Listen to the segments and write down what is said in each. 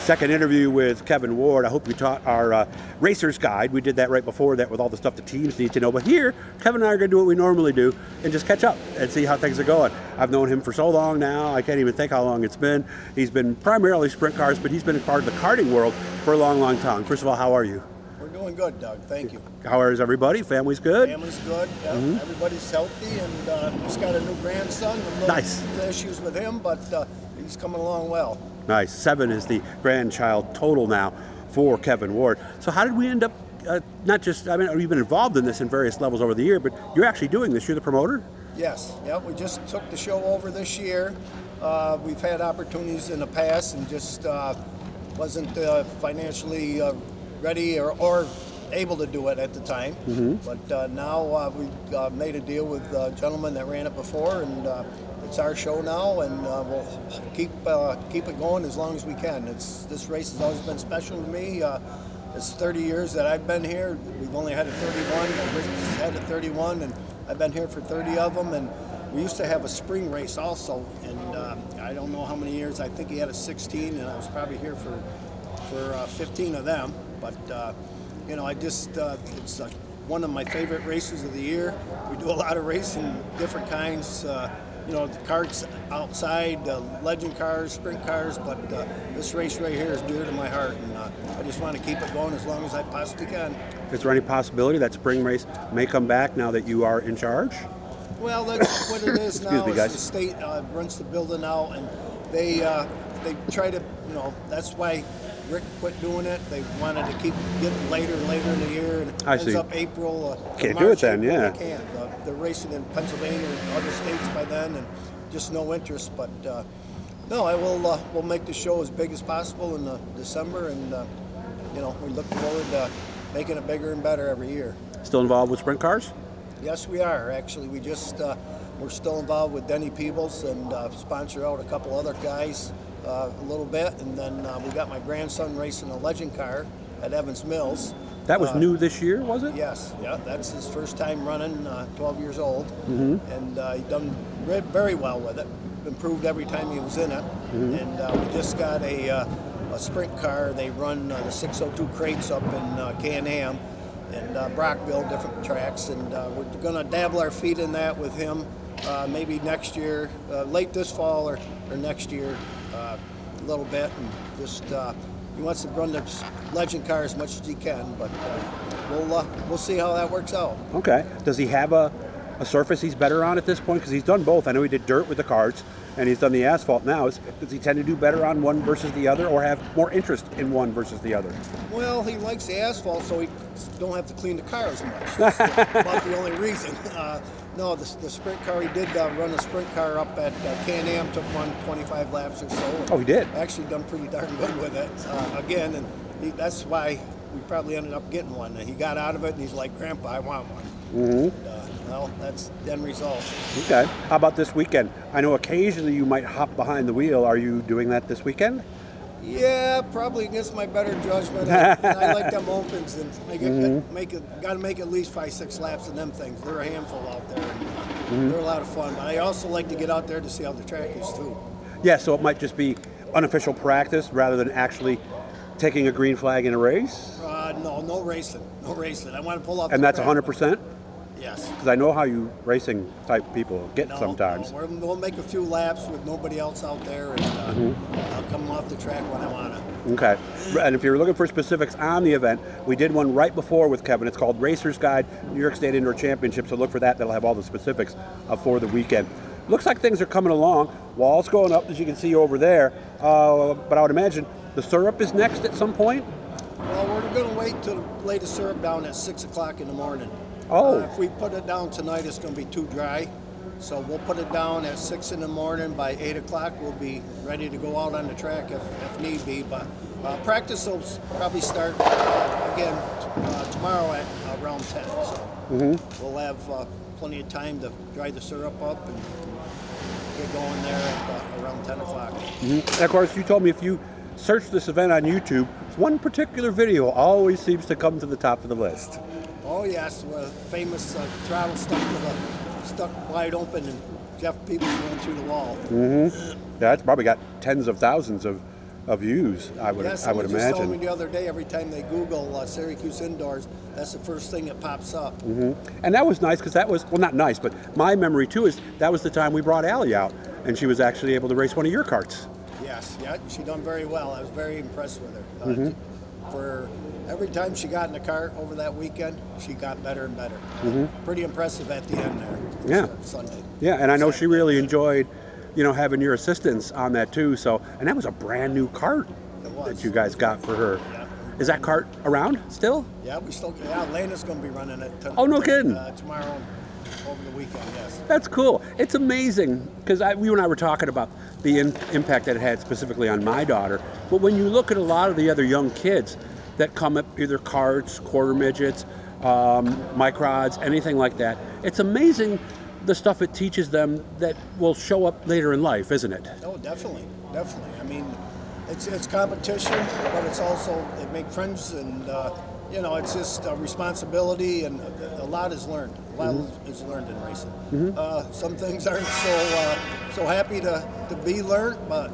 second interview with Kevin Ward. I hope you taught our racer's guide. We did that right before that with all the stuff the teams need to know. But here, Kevin and I are going to do what we normally do and just catch up and see how things are going. I've known him for so long now, I can't even think how long it's been. He's been primarily sprint cars, but he's been a part of the karting world for a long, long time. First of all, how are you? We're doing good, Doug. Thank you. How is everybody? Family's good? Family's good. Yeah. Everybody's healthy, and just got a new grandson. Nice. Issues with him, but he's coming along well. Nice. 7 is the grandchild total now for Kevin Ward. So how did we end up, not just, I mean, you've been involved in this in various levels over the year, but you're actually doing this. You're the promoter? Yes. Yeah, we just took the show over this year. We've had opportunities in the past and just wasn't financially ready or able to do it at the time. But now we've made a deal with a gentleman that ran it before, and it's our show now, and we'll keep it going as long as we can. This race has always been special to me. It's 30 years that I've been here. We've only had it 31. Rich had it 31, and I've been here for 30 of them. And we used to have a spring race also, and I don't know how many years. I think he had a 16, and I was probably here for 15 of them. But I just it's one of my favorite races of the year. We do a lot of racing, different kinds. The karts outside, legend cars, sprint cars, but this race right here is dear to my heart, and I just want to keep it going as long as I possibly can. Is there any possibility that spring race may come back now that you are in charge? Well, that's what it is now. Excuse me, guys. The state runs the building out, and they try to, that's why Rick quit doing it. They wanted to keep getting later and later in the year, and it ends up April. Can't March, do it then, April, yeah. They can't. They're racing in Pennsylvania and other states by then, and just no interest. But no, I will. We'll make the show as big as possible in December, and we look forward to making it bigger and better every year. Still involved with sprint cars? Yes, we are. Actually, we're still involved with Denny Peebles and sponsor out a couple other guys a little bit, and then we got my grandson racing a legend car at Evans Mills. That was new this year, was it? Yes, yeah, that's his first time running, 12 years old, and he done very well with it. Improved every time he was in it, and we just got a sprint car. They run the 602 crates up in Can-Am and Brockville, different tracks, and we're going to dabble our feet in that with him maybe next year, late this fall or next year, a little bit, and just he wants to run the legend car as much as he can, but we'll see how that works out. Okay. Does he have a surface he's better on at this point? Because he's done both. I know he did dirt with the karts, and he's done the asphalt now. Does he tend to do better on one versus the other, or have more interest in one versus the other? Well, he likes the asphalt, so he don't have to clean the car as much. That's about the only reason. No, the sprint car, he did run a sprint car up at Can-Am, took 125 laps or so. Oh, he did? Actually done pretty darn good with it, again, and that's why we probably ended up getting one. He got out of it, and he's like, Grandpa, I want one. Well, that's the end result. Okay. How about this weekend? I know occasionally you might hop behind the wheel. Are you doing that this weekend? Yeah, probably against my better judgment. I like them opens and got to make at least 5-6 laps in them things. They're a handful out there, and they're a lot of fun. But I also like to get out there to see how the track is too. Yeah, so it might just be unofficial practice rather than actually taking a green flag in a race? No racing. No racing. I want to pull off. And that's 100%? Yes. Because I know how you racing type people get sometimes. No, we'll make a few laps with nobody else out there, and I'll come off the track when I want to. Okay. And if you're looking for specifics on the event, we did one right before with Kevin. It's called Racer's Guide, New York State Indoor Championship. So look for that. That'll have all the specifics for the weekend. Looks like things are coming along. Walls going up, as you can see over there. But I would imagine the syrup is next at some point? Well, we're going to wait to lay the syrup down at 6 o'clock in the morning. Oh. If we put it down tonight, it's going to be too dry. So we'll put it down at 6 in the morning. By 8 o'clock, we'll be ready to go out on the track if need be. But practice will probably start again tomorrow at around 10. So we'll have plenty of time to dry the syrup up and get going there at around 10 o'clock. And of course, you told me if you search this event on YouTube, one particular video always seems to come to the top of the list. Oh yes, famous throttle stuck wide open, and Jeff Peebles went through the wall. Yeah, it's probably got tens of thousands of of views. I would Yes, I would just told me imagine. the other day, every time they Google Syracuse Indoors, that's the first thing that pops up. And that was nice because that was, well, not nice, but my memory too is that was the time we brought Allie out, and she was actually able to race one of your karts. Yes, yeah, she done very well. I was very impressed with her. For every time she got in the cart over that weekend, she got better and better. Pretty impressive at the end there. Yeah. Sunday. Yeah, and I know she really enjoyed, having your assistance on that too. So, and that was a brand new cart It was. that you guys got for her. Yeah. Is that cart around still? Yeah, Lena's going to be running it Oh, no kidding. tomorrow over the weekend, yes. That's cool. It's amazing because you and I were talking about the impact that it had specifically on my daughter. But when you look at a lot of the other young kids that come up, either karts, quarter midgets, microds, anything like that, it's amazing the stuff it teaches them that will show up later in life, isn't it? Oh, definitely. I mean, it's competition, but it's also, it makes friends, and it's just a responsibility, and a lot is learned. A lot is learned in racing. Some things aren't so happy to be learned, but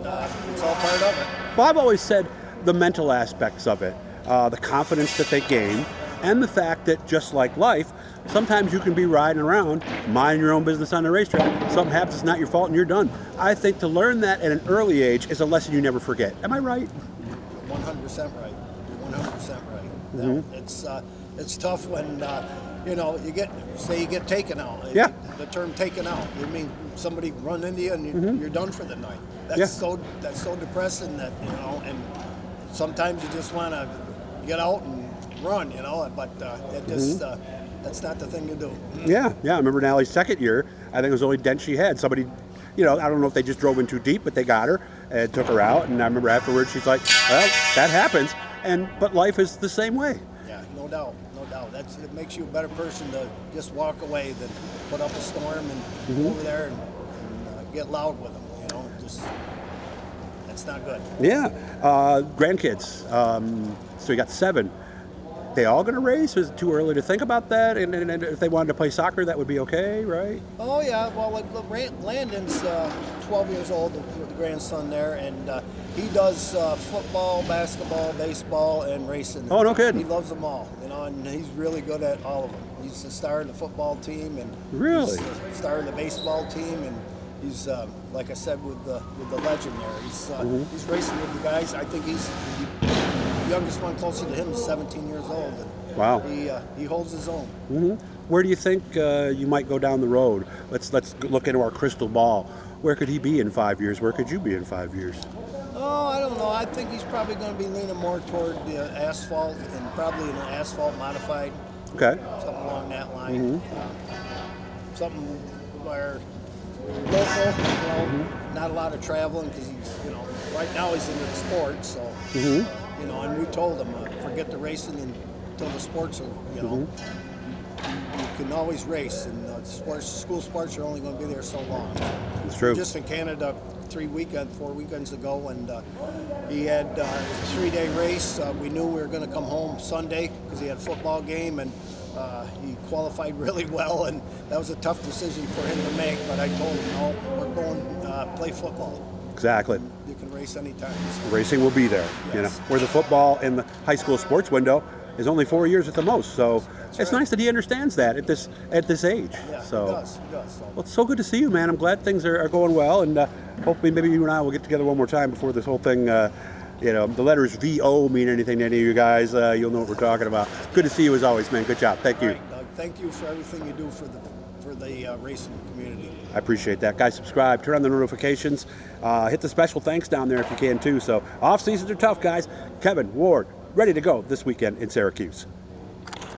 it's all part of it. Well, I've always said the mental aspects of it, the confidence that they gain, and the fact that just like life, sometimes you can be riding around, mind your own business on the racetrack. Something happens, it's not your fault, and you're done. I think to learn that at an early age is a lesson you never forget. Am I right? 100% right. You're 100% right. It's tough when you get taken out. Yeah. The term "taken out." I mean, somebody run into you and you're done for the night. That's so depressing that and sometimes you just want to get out and run, but it just that's not the thing to do. Yeah. I remember in Allie's second year, I think it was the only dent she had. Somebody, I don't know if they just drove in too deep, but they got her and took her out. And I remember afterwards, she's like, well, that happens. But life is the same way. Yeah, no doubt. It makes you a better person to just walk away than put up a storm and go over there and get loud with them. That's not good. Yeah. Grandkids. So you got 7. They all going to race? Is it too early to think about that? And if they wanted to play soccer, that would be okay, right? Oh, yeah. Well, Landon's 12 years old, the grandson there, and he does football, basketball, baseball, and racing. Oh, no kidding. He loves them all, and he's really good at all of them. He's the star of the football team, and really? He's the star of the baseball team, and he's, like I said, with the legend there. He's racing with the guys. I think he's the youngest one closer to him is 17 years old. And wow. He holds his own. Where do you think you might go down the road? Let's look into our crystal ball. Where could he be in 5 years? Where could you be in 5 years? Oh, I don't know. I think he's probably going to be leaning more toward the asphalt, and probably an asphalt modified. Okay. Something along that line. Something where local, not a lot of traveling, because he's, right now he's into the sports, so, and we told him, forget the racing until the sports are, you can always race, and school sports are only going to be there so long. It's true. Just in Canada 4 weekends ago, and he had a 3-day race. We knew we were going to come home Sunday because he had a football game, and he qualified really well, and that was a tough decision for him to make, but I told him, no, we're going play football. Exactly. You can race anytime. Racing will be there, Yes. Where the football in the high school sports window is only 4 years at the most. So it's nice that he understands that at this age. Yeah, so. he does. So. Well, it's so good to see you, man. I'm glad things are going well, and hopefully maybe you and I will get together one more time before this whole thing, the letters VO mean anything to any of you guys. You'll know what we're talking about. Good to see you as always, man. Good job. Thank you. All right, Doug, thank you for everything you do for the racing community. I appreciate that. Guys, subscribe, turn on the notifications, hit the special thanks down there if you can too. So off seasons are tough, guys. Kevin Ward, ready to go this weekend in Syracuse.